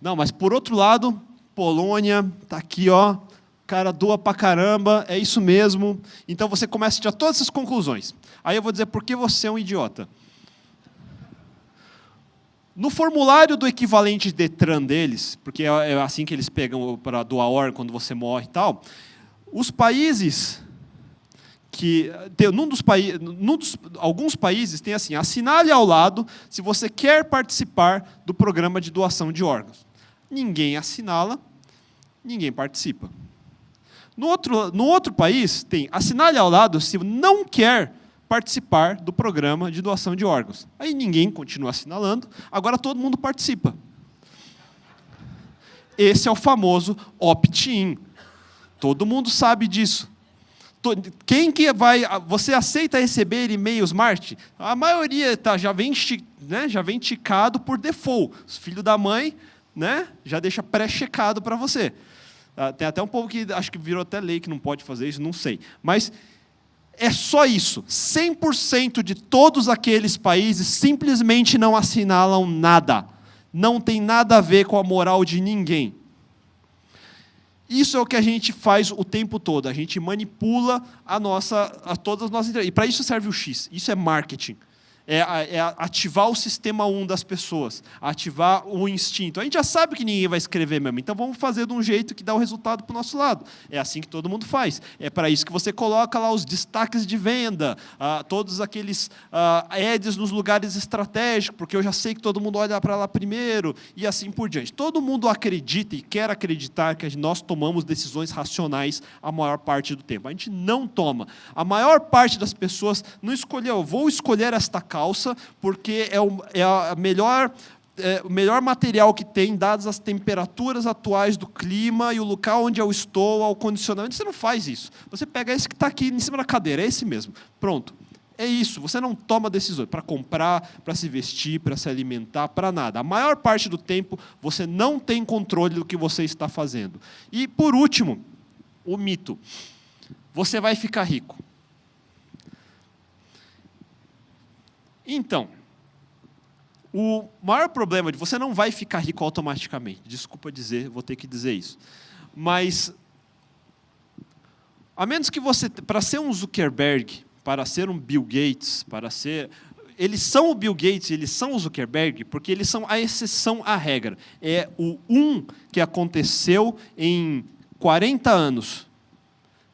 Não, mas por outro lado, Polônia, tá aqui, ó, cara doa pra caramba, é isso mesmo. Então você começa a tirar todas essas conclusões. Aí eu vou dizer por que você é um idiota. No formulário do equivalente Detran deles, porque é assim que eles pegam para doar órgão quando você morre e tal, os países que alguns países têm assim, assinale ao lado se você quer participar do programa de doação de órgãos. Ninguém assinala, ninguém participa. No outro país tem assinale ao lado se não quer participar do programa de doação de órgãos. Aí ninguém continua assinalando, agora todo mundo participa. Esse é o famoso opt-in. Todo mundo sabe disso. Quem que vai... Você aceita receber e-mails, Marte? A maioria já vem ticado por default. Os filhos da mãe, né, já deixa pré-checado para você. Tem até um povo que acho que virou até lei que não pode fazer isso, não sei. Mas é só isso. 100% de todos aqueles países simplesmente não assinalam nada. Não tem nada a ver com a moral de ninguém. Isso é o que a gente faz o tempo todo. A gente manipula todas as nossas... E para isso serve o X. Isso é marketing. É ativar o sistema 1 das pessoas, ativar o instinto. A gente já sabe que ninguém vai escrever mesmo, então vamos fazer de um jeito que dá o resultado para o nosso lado. É assim que todo mundo faz. É para isso que você coloca lá os destaques de venda, todos aqueles ads nos lugares estratégicos, porque eu já sei que todo mundo olha para lá primeiro, e assim por diante. Todo mundo acredita e quer acreditar que nós tomamos decisões racionais a maior parte do tempo. A gente não toma. A maior parte das pessoas não escolheu, vou escolher esta calça, porque é o melhor material que tem, dadas as temperaturas atuais do clima e o local onde eu estou, ao condicionamento. Você não faz isso. Você pega esse que está aqui em cima da cadeira, é esse mesmo. Pronto. É isso. Você não toma decisões para comprar, para se vestir, para se alimentar, para nada. A maior parte do tempo, você não tem controle do que você está fazendo. E, por último, o mito. Você vai ficar rico. Então, o maior problema de você não vai ficar rico automaticamente. Desculpa dizer, vou ter que dizer isso. Mas A menos que você, para ser um Zuckerberg, para ser um Bill Gates, eles são o Bill Gates, eles são o Zuckerberg, porque eles são a exceção à regra. É o que aconteceu em 40 anos.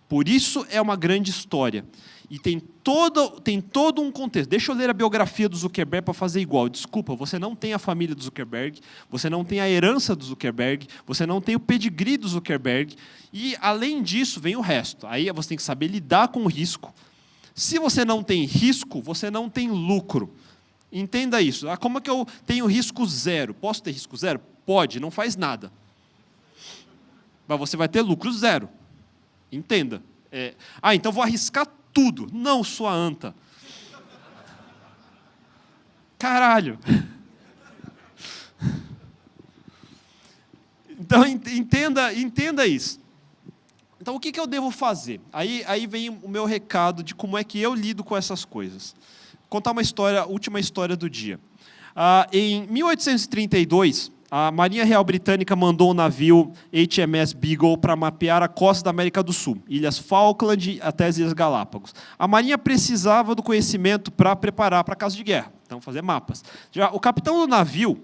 Por isso é uma grande história. E tem todo um contexto. Deixa eu ler a biografia do Zuckerberg para fazer igual. Desculpa, você não tem a família do Zuckerberg, você não tem a herança do Zuckerberg, você não tem o pedigree do Zuckerberg, e, além disso, vem o resto. Aí você tem que saber lidar com o risco. Se você não tem risco, você não tem lucro. Entenda isso. Como é que eu tenho risco zero? Posso ter risco zero? Pode, não faz nada. Mas você vai ter lucro zero. Entenda. Então vou arriscar tudo. Não, sua anta. Caralho. Então, entenda isso. Então, o que eu devo fazer? Aí vem o meu recado de como é que eu lido com essas coisas. Vou contar uma história, última história do dia. Em 1832, a Marinha Real Britânica mandou um navio HMS Beagle para mapear a costa da América do Sul, Ilhas Falkland até as Ilhas Galápagos. A Marinha precisava do conhecimento para preparar para caso de guerra, então fazer mapas. Já o capitão do navio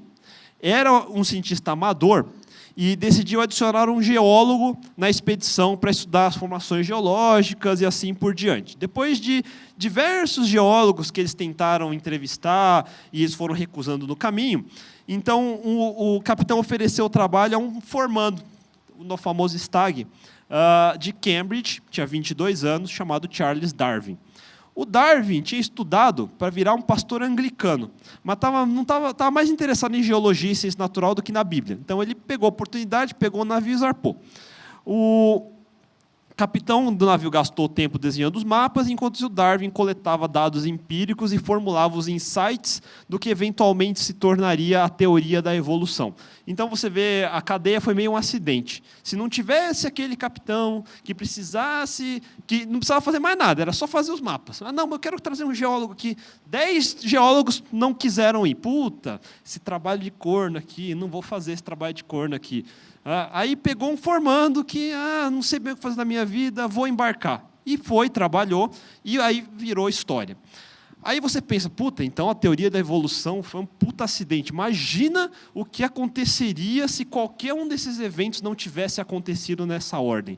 era um cientista amador e decidiu adicionar um geólogo na expedição para estudar as formações geológicas e assim por diante. Depois de diversos geólogos que eles tentaram entrevistar e eles foram recusando no caminho, então o capitão ofereceu o trabalho a um formando, no famoso Stag, de Cambridge, tinha 22 anos, chamado Charles Darwin. O Darwin tinha estudado para virar um pastor anglicano, mas estava mais interessado em geologia e ciência natural do que na Bíblia. Então ele pegou a oportunidade, pegou o navio e zarpou. O capitão do navio gastou tempo desenhando os mapas, enquanto o Darwin coletava dados empíricos e formulava os insights do que eventualmente se tornaria a teoria da evolução. Então você vê, a cadeia foi meio um acidente. Se não tivesse aquele capitão que não precisava fazer mais nada, era só fazer os mapas. Não, mas eu quero trazer um geólogo aqui. 10 geólogos não quiseram ir. Puta, esse trabalho de corno aqui, não vou fazer esse trabalho de corno aqui. Aí pegou um formando que, não sei bem o que fazer na minha vida, vou embarcar. E foi, trabalhou, e aí virou história. Aí você pensa, puta, então a teoria da evolução foi um puta acidente. Imagina o que aconteceria se qualquer um desses eventos não tivesse acontecido nessa ordem.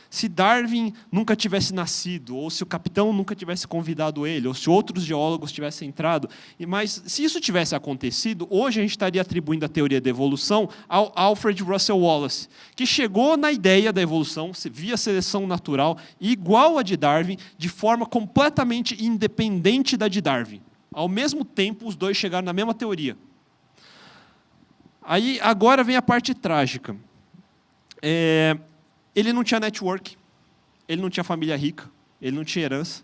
Se Darwin nunca tivesse nascido, ou se o capitão nunca tivesse convidado ele, ou se outros geólogos tivessem entrado. Mas, se isso tivesse acontecido, hoje a gente estaria atribuindo a teoria da evolução ao Alfred Russel Wallace, que chegou na ideia da evolução, via seleção natural, igual a de Darwin, de forma completamente independente da de Darwin. Ao mesmo tempo, os dois chegaram na mesma teoria. Aí, agora vem a parte trágica. Ele não tinha network, ele não tinha família rica, ele não tinha herança.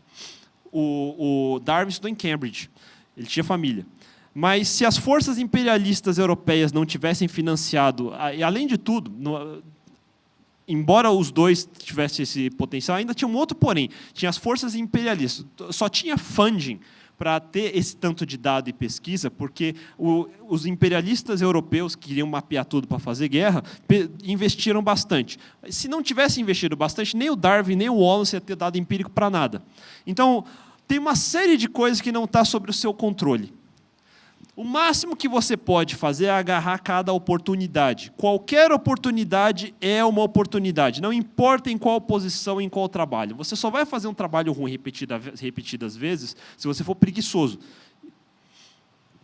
O Darwin estudou em Cambridge, ele tinha família. Mas se as forças imperialistas europeias não tivessem financiado, e além de tudo, embora os dois tivessem esse potencial, ainda tinha um outro porém, tinha as forças imperialistas, só tinha funding para ter esse tanto de dado e pesquisa, porque os imperialistas europeus, que queriam mapear tudo para fazer guerra, investiram bastante. Se não tivessem investido bastante, nem o Darwin, nem o Wallace ia ter dado empírico para nada. Então, tem uma série de coisas que não está sob o seu controle. O máximo que você pode fazer é agarrar cada oportunidade. Qualquer oportunidade é uma oportunidade. Não importa em qual posição, em qual trabalho. Você só vai fazer um trabalho ruim repetidas vezes se você for preguiçoso.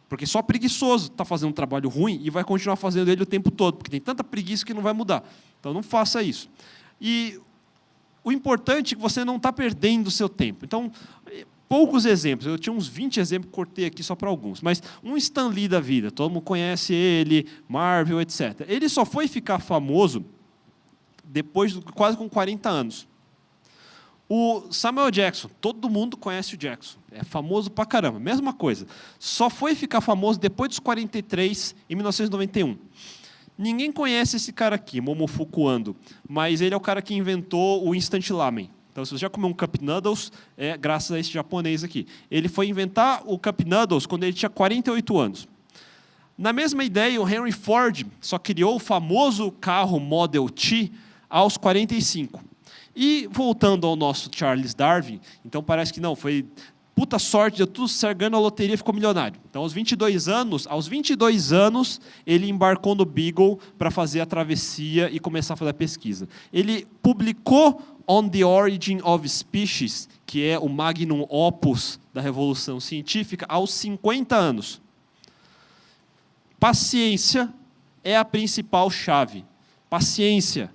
Porque só preguiçoso está fazendo um trabalho ruim e vai continuar fazendo ele o tempo todo, porque tem tanta preguiça que não vai mudar. Então, não faça isso. E o importante é que você não está perdendo o seu tempo. Então, poucos exemplos, eu tinha uns 20 exemplos, cortei aqui só para alguns, mas um Stan Lee da vida, todo mundo conhece ele, Marvel, etc. Ele só foi ficar famoso depois, quase com 40 anos. O Samuel Jackson, todo mundo conhece o Jackson, é famoso pra caramba, mesma coisa. Só foi ficar famoso depois dos 43, em 1991. Ninguém conhece esse cara aqui, Momofuku Ando, mas ele é o cara que inventou o Instant Ramen. Então, se você já comeu um Cup Noodles, é graças a esse japonês aqui. Ele foi inventar o Cup Noodles quando ele tinha 48 anos. Na mesma ideia, o Henry Ford só criou o famoso carro Model T aos 45. E voltando ao nosso Charles Darwin, então parece que não, foi puta sorte, deu tudo certo, ganhou a loteria e ficou milionário. Então, aos 22 anos, ele embarcou no Beagle para fazer a travessia e começar a fazer a pesquisa. Ele publicou On the Origin of Species, que é o magnum opus da revolução científica, aos 50 anos. Paciência é a principal chave. Paciência.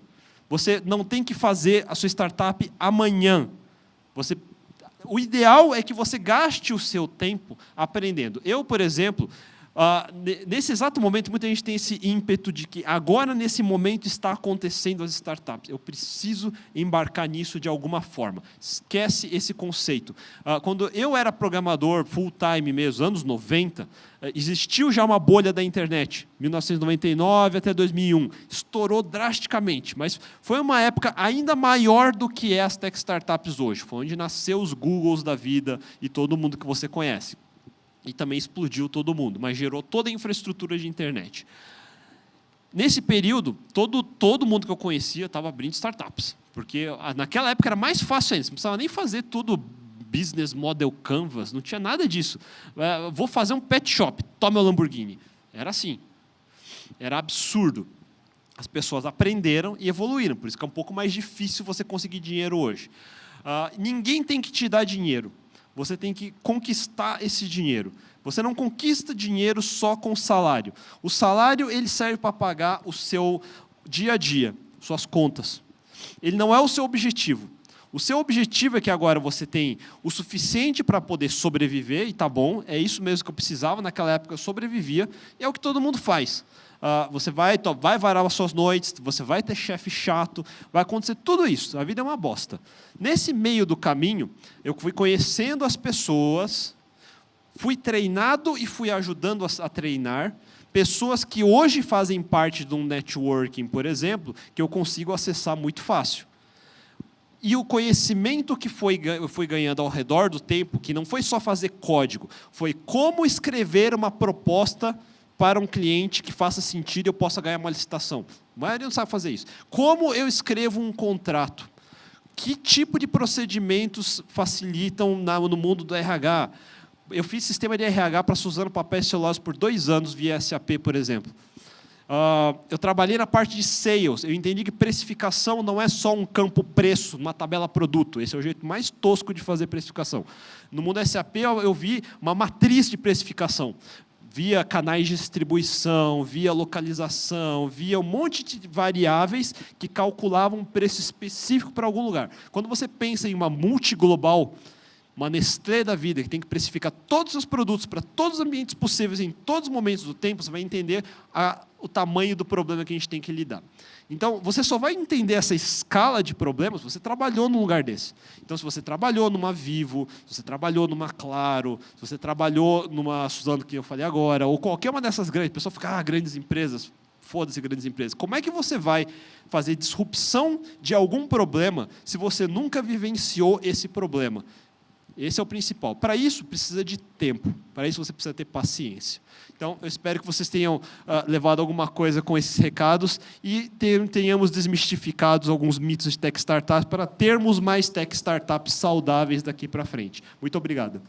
Você não tem que fazer a sua startup amanhã. O ideal é que você gaste o seu tempo aprendendo. Eu, por exemplo, nesse exato momento, muita gente tem esse ímpeto de que agora, nesse momento, está acontecendo as startups. Eu preciso embarcar nisso de alguma forma. Esquece esse conceito. Quando eu era programador full-time mesmo, anos 90, existiu já uma bolha da internet, 1999 até 2001. Estourou drasticamente, mas foi uma época ainda maior do que as tech startups hoje. Foi onde nasceu os Googles da vida e todo mundo que você conhece. E também explodiu todo mundo, mas gerou toda a infraestrutura de internet. Nesse período, todo mundo que eu conhecia estava abrindo startups, porque naquela época era mais fácil ainda, você não precisava nem fazer tudo business model canvas, não tinha nada disso. Vou fazer um pet shop, toma o Lamborghini. Era assim, era absurdo. As pessoas aprenderam e evoluíram, por isso que é um pouco mais difícil você conseguir dinheiro hoje. Ninguém tem que te dar dinheiro. Você tem que conquistar esse dinheiro. Você não conquista dinheiro só com salário. O salário ele serve para pagar o seu dia a dia, suas contas. Ele não é o seu objetivo. O seu objetivo é que agora você tem o suficiente para poder sobreviver, e tá bom, é isso mesmo que eu precisava, naquela época eu sobrevivia, e é o que todo mundo faz. Você vai varar as suas noites, você vai ter chefe chato, vai acontecer tudo isso, a vida é uma bosta. Nesse meio do caminho, eu fui conhecendo as pessoas, fui treinado e fui ajudando a treinar, pessoas que hoje fazem parte de um networking, por exemplo, que eu consigo acessar muito fácil. E o conhecimento que eu fui ganhando ao redor do tempo, que não foi só fazer código, foi como escrever uma proposta para um cliente que faça sentido e eu possa ganhar uma licitação. A maioria não sabe fazer isso. Como eu escrevo um contrato? Que tipo de procedimentos facilitam no mundo do RH? Eu fiz sistema de RH para Suzano Papéis e Celulose por 2 anos via SAP, por exemplo. Eu trabalhei na parte de sales. Eu entendi que precificação não é só um campo preço, uma tabela produto. Esse é o jeito mais tosco de fazer precificação. No mundo SAP, eu vi uma matriz de precificação. Via canais de distribuição, via localização, via um monte de variáveis que calculavam um preço específico para algum lugar. Quando você pensa em uma multiglobal, uma Nestlé da vida, que tem que precificar todos os produtos para todos os ambientes possíveis, em todos os momentos do tempo, você vai entender o tamanho do problema que a gente tem que lidar. Então, você só vai entender essa escala de problemas se você trabalhou num lugar desse. Então, se você trabalhou numa Vivo, se você trabalhou numa Claro, se você trabalhou numa Suzano, que eu falei agora, ou qualquer uma dessas grandes, a pessoa fica, grandes empresas, foda-se grandes empresas. Como é que você vai fazer disrupção de algum problema se você nunca vivenciou esse problema? Esse é o principal. Para isso, precisa de tempo. Para isso, você precisa ter paciência. Então, eu espero que vocês tenham levado alguma coisa com esses recados e tenhamos desmistificado alguns mitos de tech startups para termos mais tech startups saudáveis daqui para frente. Muito obrigado.